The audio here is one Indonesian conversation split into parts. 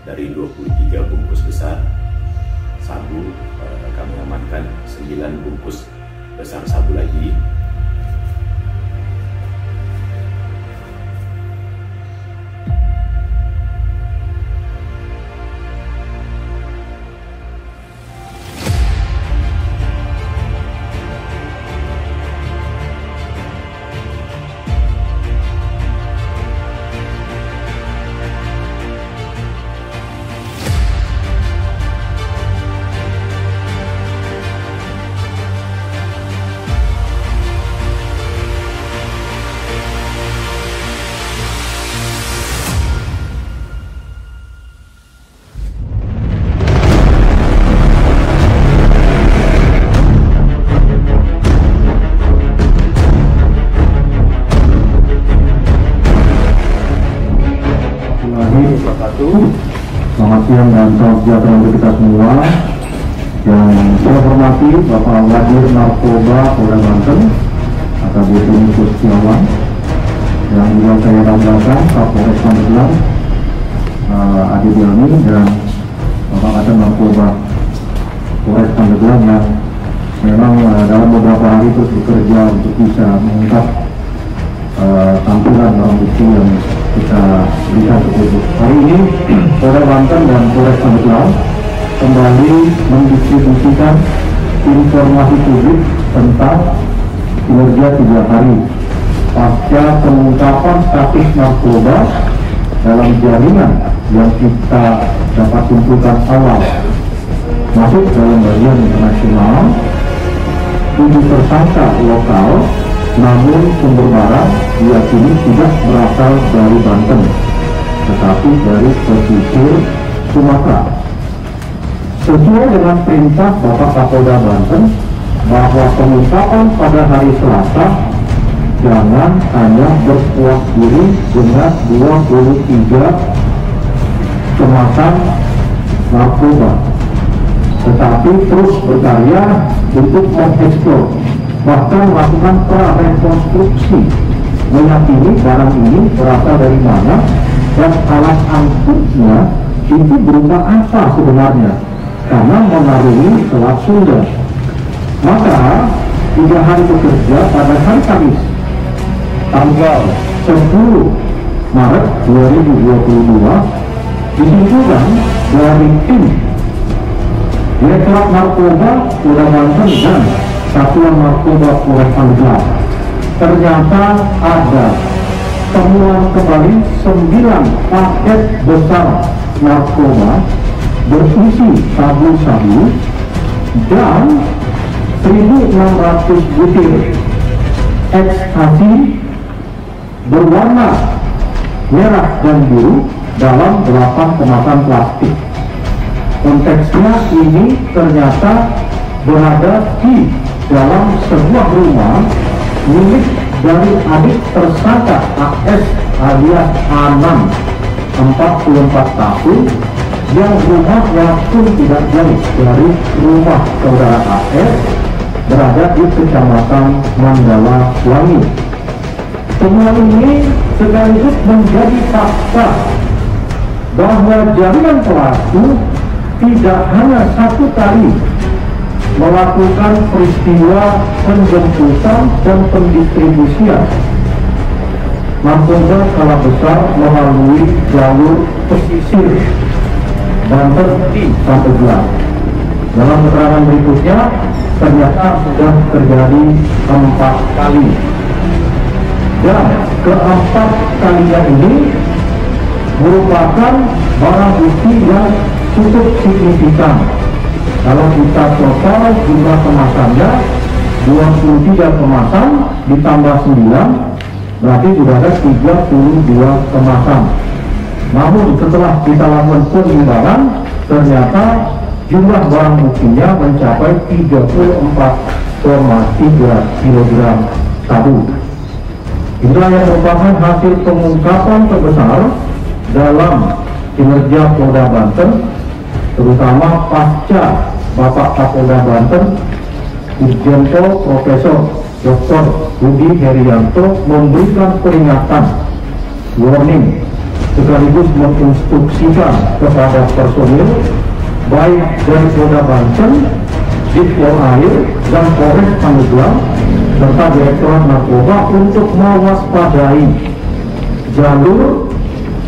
dari 23 bungkus besar sabu, kami amankan 9 bungkus besar sabu lagi. Selamat siang dan salam sejahtera untuk kita semua. Yang saya hormati Bapak Wadir Narkoba Polda Banten, AKBP Niko Setiawan, yang juga saya banggakan Kapolres Pandeglang Adi Diani, dan Bapak Kasat Narkoba Polres Pandeglang yang memang dalam beberapa hari terus bekerja untuk bisa mengungkap tampilan barang bukti yang kita lihat tersebut. Hari ini Polda Banten dan Polres Pandeglang kembali mendistribusikan informasi publik tentang kinerja 3 hari pasca pengungkapan kasus narkoba dalam jaringan yang kita dapat kumpulkan awal masuk dalam bagian internasional. 7 tersangka lokal, namun sumber barang diyakini tidak berasal dari Banten, tetapi dari pesisir Sumatera. Sesuai dengan perintah Bapak Kapolda Banten bahwa pengungkapan pada hari Selasa jangan hanya berpuas diri dengan 23 kemasan narkoba, tetapi terus berkarya untuk mengeksplor, bahkan melakukan prarekonstruksi, meyakini barang ini berasal dari mana dan alat angkutnya itu berupa apa sebenarnya, karena mengarungi Selat Sunda. Maka 3 hari bekerja pada hari Kamis tanggal 10 Maret 2022 disimpulkan dari tim Direktorat Narkoba Polda Banten dan Satuan Narkoba Polres Pandeglang, ternyata ada temuan kembali 9 paket besar narkoba berisi sabu-sabu dan 1.600 butir ekstasi berwarna merah dan biru dalam 8 kemasan plastik. Konteksnya ini ternyata berada di dalam sebuah rumah milik dari adik tersangka AS alias Anam, 44 tahun, yang rumahnya pun tidak jauh dari rumah saudara AS berada di Kecamatan Mandala Wangi. Semua ini sekaligus menjadi fakta bahwa jaringan pelaku tidak hanya satu kali melakukan peristiwa penjemputan dan pendistribusian narkoba skala besar melalui jalur pesisir Banten di Pandeglang. Dalam keterangan berikutnya ternyata sudah terjadi 4 kali, dan keempat kalinya ini merupakan barang bukti yang cukup signifikan. Kalau kita total jumlah kemasannya 23 kemasan ditambah 9, berarti sudah ada 32 kemasan. Namun setelah kita lakukan penimbangan, ternyata jumlah barang buktinya mencapai 34,3 kg sabu. Inilah yang merupakan hasil pengungkapan terbesar dalam kinerja Polda Banten, terutama pasca Bapak Kapolda Banten Irjen Pol Profesor Dr. Budi Herianto memberikan peringatan warning sekaligus menginstruksikan kepada personil baik dari Polda Banten, Ditpol Air, dan Polres Pandeglang serta Direktorat Narkoba untuk mewaspadai jalur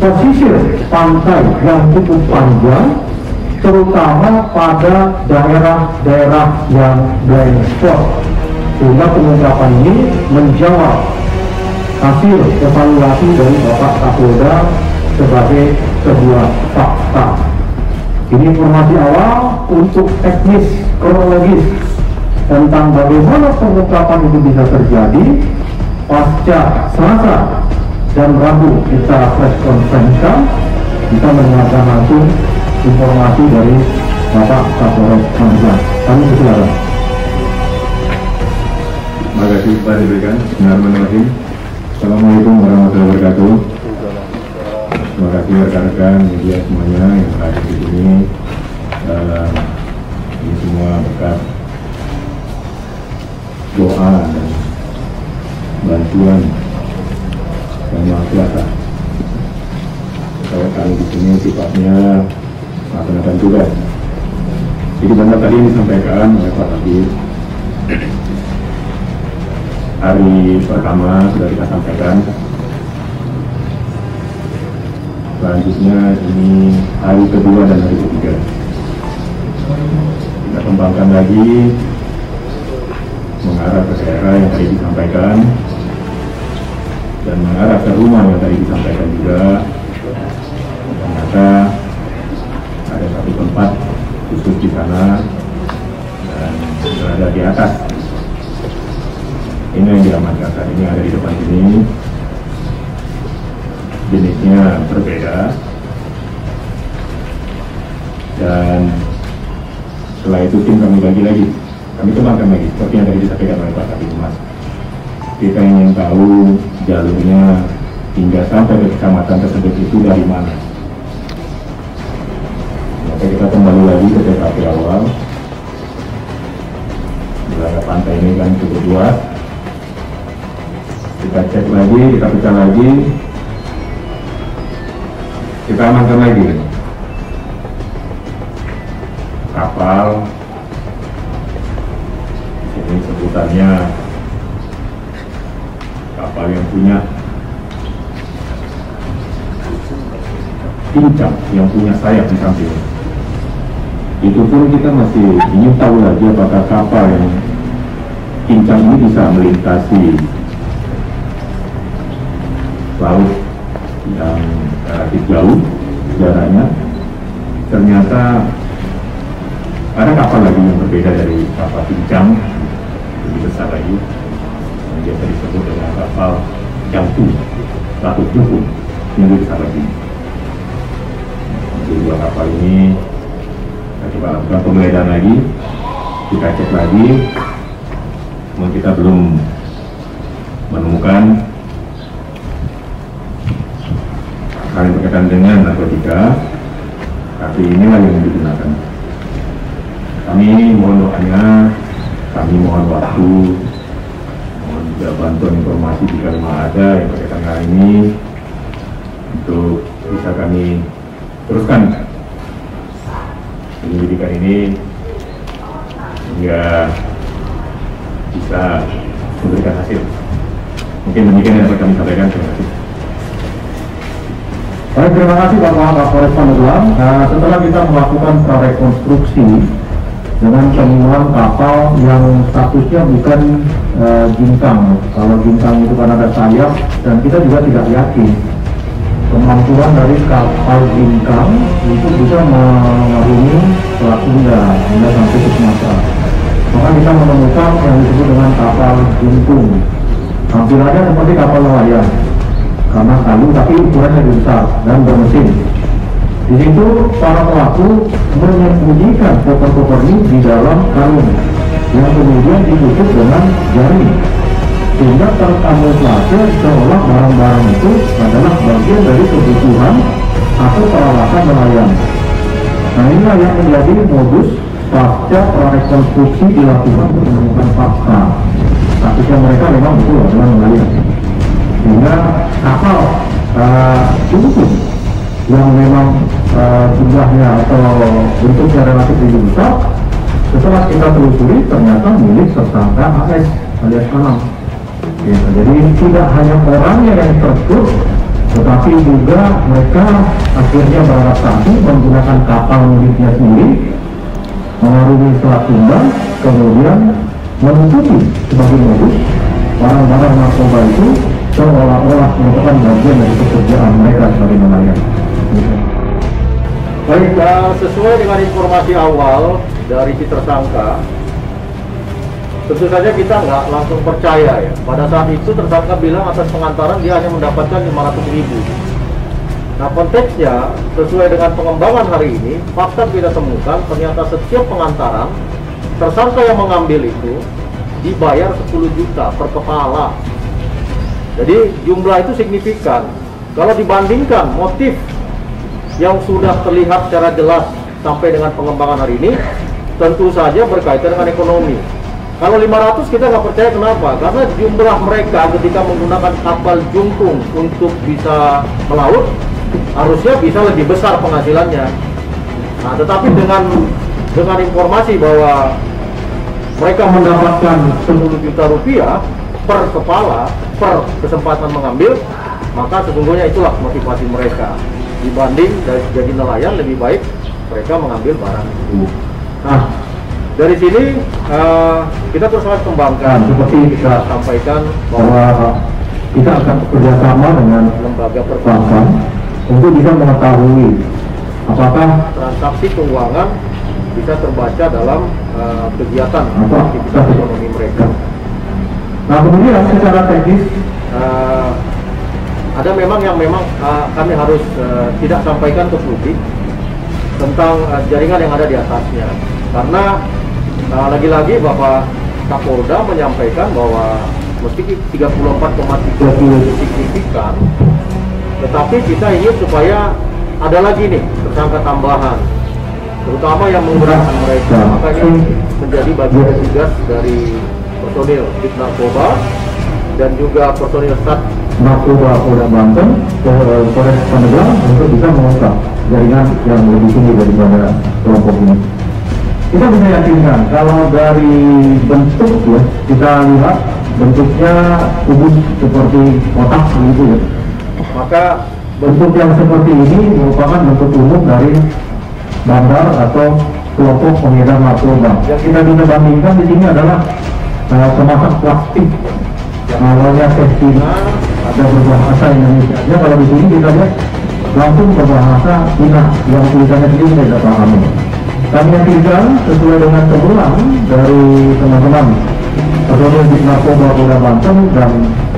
pesisir pantai yang cukup panjang, terutama pada daerah-daerah yang blind spot, sehingga pengungkapan ini menjawab hasil evaluasi dari Bapak Kapolda sebagai sebuah fakta. Ini informasi awal untuk teknis kronologis tentang bagaimana pengungkapan itu bisa terjadi. Pasca Selasa dan Rabu kita press conference, kita mendengarkan langsung informasi dari Bapak Kapolres Pandeglang. Kami persilakan. Terima kasih Pak diberikan. Bismillahirrahmanirrahim. Assalamualaikum warahmatullahi wabarakatuh. Terima kasih rekan-rekan media semuanya yang hadir di sini. Ini semua berkat doa dan bantuan Yang Maha Kuasa. Kalau kami di sini sifatnya melaksanakan tugas. Jadi benar tadi yang disampaikan oleh Pak Kabid. Hari pertama sudah kita sampaikan. Selanjutnya ini hari kedua dan hari ketiga. Kita kembangkan lagi mengarah ke daerah yang tadi disampaikan dan mengarah ke rumah yang tadi disampaikan juga. Ternyata ada satu tempat khusus di sana dan berada di atas. Ini yang diamankan saat ini ada di depan sini. Jenisnya berbeda dan setelah itu tim kami bagi lagi, kami kembangkan lagi seperti yang tadi disampaikan oleh Pak Kabid Humas. Kita ingin tahu jalurnya hingga sampai ke kecamatan tersebut itu dari mana. Maka kita kembali lagi ke TKP awal. Wilayah pantai ini kan cukup luas. Kita cek lagi, kita pecah lagi, kita amankan lagi kapal. Ini sebutannya kapal yang punya pincang, yang punya sayap di samping. Itu pun kita masih ingin tahu lagi apakah kapal yang pincang ini bisa melintasi laut yang relatif jauh jaraknya. Ternyata ada kapal lagi yang berbeda dari kapal pincang, lebih besar lagi, yang biasa disebut dengan kapal jangkung, batu jangkung, yang lebih besar lagi. Jadi dua kapal ini kita coba lakukan penggeledahan lagi, kita cek lagi, namun kita belum menemukan hal yang berkaitan dengan narkotika, tapi inilah yang digunakan. Kami mohon doanya, kami mohon waktu, mohon juga bantuan informasi jika memang ada yang berkaitan dengan ini untuk bisa kami teruskan penyelidikan ini hingga bisa memberikan hasil. Mungkin demikian yang dapat kami sampaikan. Terima kasih. Baik, terima kasih Bapak Kapolres Pandeglang. Setelah kita melakukan prarekonstruksi dengan penemuan kapal yang statusnya bukan ginkang. Kalau ginkang itu kan ada sayap, dan kita juga tidak yakin kemampuan dari kapal ginkang itu bisa mengarungi Selat Sunda hingga sampai ke Sumatera. Maka kita menemukan yang disebut dengan kapal jungkung. Tampilannya seperti kapal nelayan karena kayu, tapi ukurannya lebih besar dan bermesin. Di situ para pelaku menyembunyikan koper-koper ini di dalam karung yang kemudian ditutup dengan jaring, sehingga terkamuflase seolah barang-barang itu adalah bagian dari kebutuhan atau peralatan nelayan. Nah, inilah yang menjadi modus pasca prarekonstruksi dilakukan untuk menemukan fakta. Statusnya mereka memang betul adalah nelayan, sehingga kapal jungkung yang memang jumlahnya atau bentuknya relatif lebih besar. Setelah kita telusuri ternyata milik tersangka AS alias Anang. Gitu. Jadi tidak hanya orangnya yang terkut, tetapi juga mereka akhirnya beradaptasi menggunakan kapal miliknya sendiri, mengarungi Selat Sunda, kemudian menutupi sebagai modus barang-barang narkoba itu seolah-olah merupakan bagian dari pekerjaan mereka sebagai nelayan. Baik, sesuai dengan informasi awal dari si tersangka, tentu saja kita nggak langsung percaya ya. Pada saat itu tersangka bilang atas pengantaran dia hanya mendapatkan 500.000. Nah, konteksnya sesuai dengan pengembangan hari ini, fakta kita temukan ternyata setiap pengantaran tersangka yang mengambil itu dibayar 10 juta per kepala. Jadi jumlah itu signifikan. Kalau dibandingkan motif yang sudah terlihat secara jelas sampai dengan pengembangan hari ini, tentu saja berkaitan dengan ekonomi. Kalau 500 kita nggak percaya, kenapa? Karena jumlah mereka ketika menggunakan kapal jungkung untuk bisa melaut, harusnya bisa lebih besar penghasilannya. Nah, tetapi dengan informasi bahwa mereka mendapatkan 10 juta rupiah per kepala, per kesempatan mengambil, maka sesungguhnya itulah motivasi mereka. Dibanding dari jadi nelayan, lebih baik mereka mengambil barang itu. Nah, dari sini kita terus akan kembangkan, seperti kita sampaikan bahwa kita akan bekerjasama dengan lembaga perbankan untuk bisa mengetahui apakah transaksi keuangan bisa terbaca dalam kegiatan aktivitas ekonomi mereka. Nah, kemudian secara teknis ada memang yang kami harus tidak sampaikan ke publik tentang jaringan yang ada di atasnya, karena lagi-lagi Bapak Kapolda menyampaikan bahwa meski 34,3 signifikan, tetapi kita ingin supaya ada lagi nih tersangka tambahan, terutama yang menggerakkan mereka. Makanya menjadi bagian tugas dari personil Dit Narkoba dan juga personil Sat Narkoba Polda Banten ke Polres Pandeglang untuk bisa mengungkap jaringan yang lebih tinggi daripada kelompok ini. Kita bisa yakinkan kalau dari bentuk ya, kita lihat bentuknya kubus seperti kotak begitu ya. Maka bentuk yang seperti ini merupakan bentuk umum dari bandar atau kelompok pengedar narkoba. Yang kita bisa bandingkan di sini adalah kemasan plastik. Awalnya Cina, ada berbahasa Indonesia. Ya, kalau di sini kita lihat langsung berbahasa Cina yang tulisannya sendiri tidak paham. Kami yakinkan sesuai dengan temuan dari teman-teman personil Dit Narkoba Polda Banten dan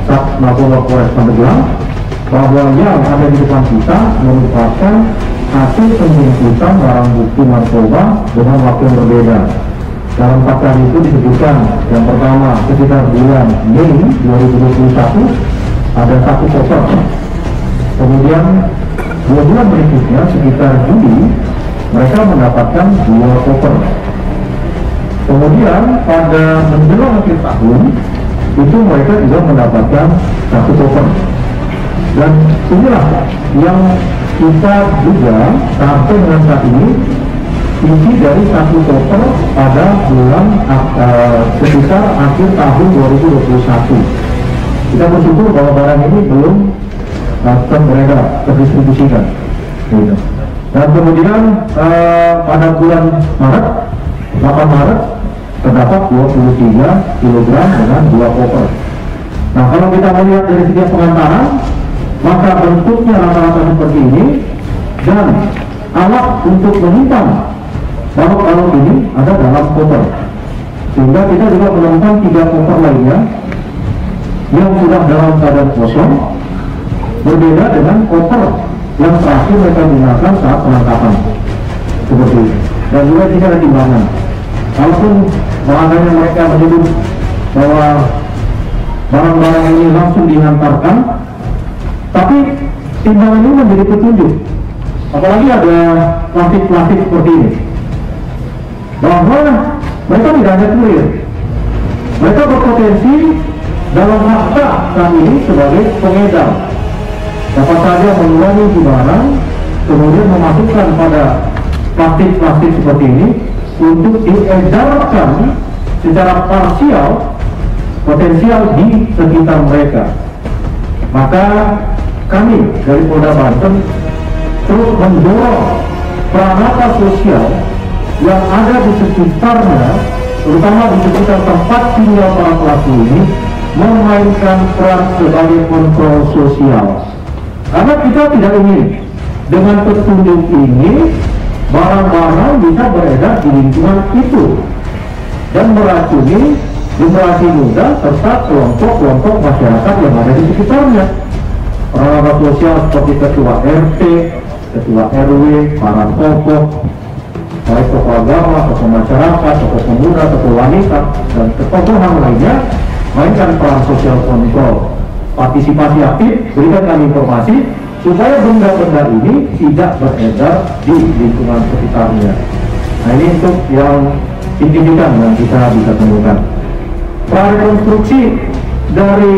Sat Narkoba Polres Pandeglang bahwa yang ada di depan kita merupakan hasil penjemputan barang bukti narkoba dengan waktu yang berbeda. Dalam fakta itu disebutkan yang pertama sekitar bulan Mei 2021 ada 1 koper. Kemudian 2 bulan berikutnya sekitar Juli mereka mendapatkan 2 koper. Kemudian pada menjelang akhir tahun itu mereka juga mendapatkan 1 koper. Dan inilah yang kita juga sampai dengan saat ini isi dari 1 koper pada bulan sekitar akhir tahun 2021. Kita bersyukur bahwa barang ini belum terdistribusikan. Gitu. Dan kemudian pada bulan Maret, 8 Maret terdapat 23 kg dengan 2 koper. Nah, kalau kita melihat dari segi pengantaran, maka bentuknya rata-rata seperti ini dan alat untuk menyimpan balok-balok ini ada dalam koper. Sehingga kita juga menemukan 3 koper lainnya yang sudah dalam keadaan kosong, berbeda dengan koper yang terakhir mereka gunakan saat penangkapan seperti ini. Dan juga tidak ada timbangan. Walaupun bahasanya mereka menyebut bahwa barang-barang ini langsung dihantarkan, tapi timbangan ini menjadi petunjuk. Apalagi ada plastik-plastik seperti ini, bahwa mereka tidak hanya kurir, mereka berpotensi dalam fakta kami ini sebagai pengedar. Dapat saja mengurangi barang kemudian memasukkan pada plastik-plastik seperti ini untuk diedarkan secara parsial potensial di sekitar mereka. Maka kami dari Polda Banten terus mendorong perangkat sosial yang ada di sekitarnya, terutama di sekitar tempat tinggal para pelaku ini, memainkan peran sebagai kontrol sosial. Karena kita tidak ingin dengan petunjuk ini barang-barang bisa beredar di lingkungan itu dan meracuni generasi muda serta kelompok-kelompok masyarakat yang ada di sekitarnya. Perangkat sosial seperti ketua RT, ketua RW, para tokoh, baik tokoh agama, tokoh masyarakat, tokoh pemuda, tokoh wanita, dan ketokohan lainnya mainkan peran sosial kontrol. Partisipasi aktif, berikan kami informasi supaya benda-benda ini tidak beredar di lingkungan sekitarnya. Nah, ini untuk yang signifikan yang kita bisa temukan. Prarekonstruksi dari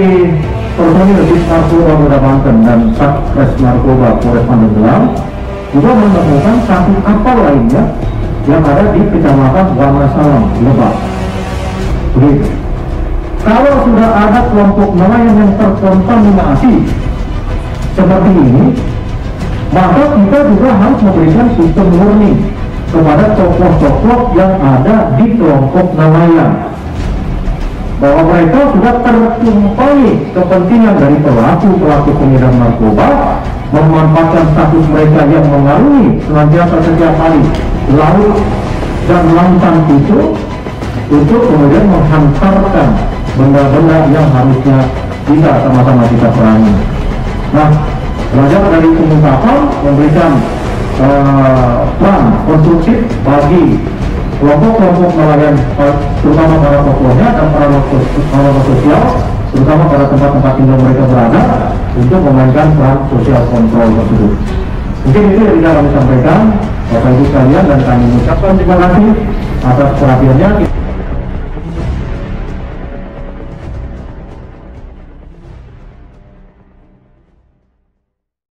personil Dis Narkoba Polda Banten dan Satres Narkoba Polres Pandeglang juga menemukan satu kapal lainnya yang ada di Kecamatan Wonosalam, Lebak. Begitu. Kalau sudah ada kelompok nelayan yang terkontaminasi seperti ini, maka kita juga harus memberikan sistem warning kepada tokoh-tokoh yang ada di kelompok nelayan, bahwa mereka sudah tertumpai kepentingan dari pelaku pengedar narkoba, memanfaatkan status mereka yang mengarungi senantiasa setiap hari laut dan lautan itu untuk kemudian menghantarkan benda-benda yang harusnya bisa sama-sama kita perangi. Nah, belajar dari pengungkapan memberikan plan konstruksi bagi kelompok-kelompok nelayan, terutama para tokohnya dan para kelompok sosial, terutama pada tempat-tempat tinggal mereka berada, untuk memainkan peran sosial kontrol tersebut. Mungkin itu yang bisa kami sampaikan, Bapak Ibu sekalian, dan kami mengucapkan terima kasih atas perhatiannya.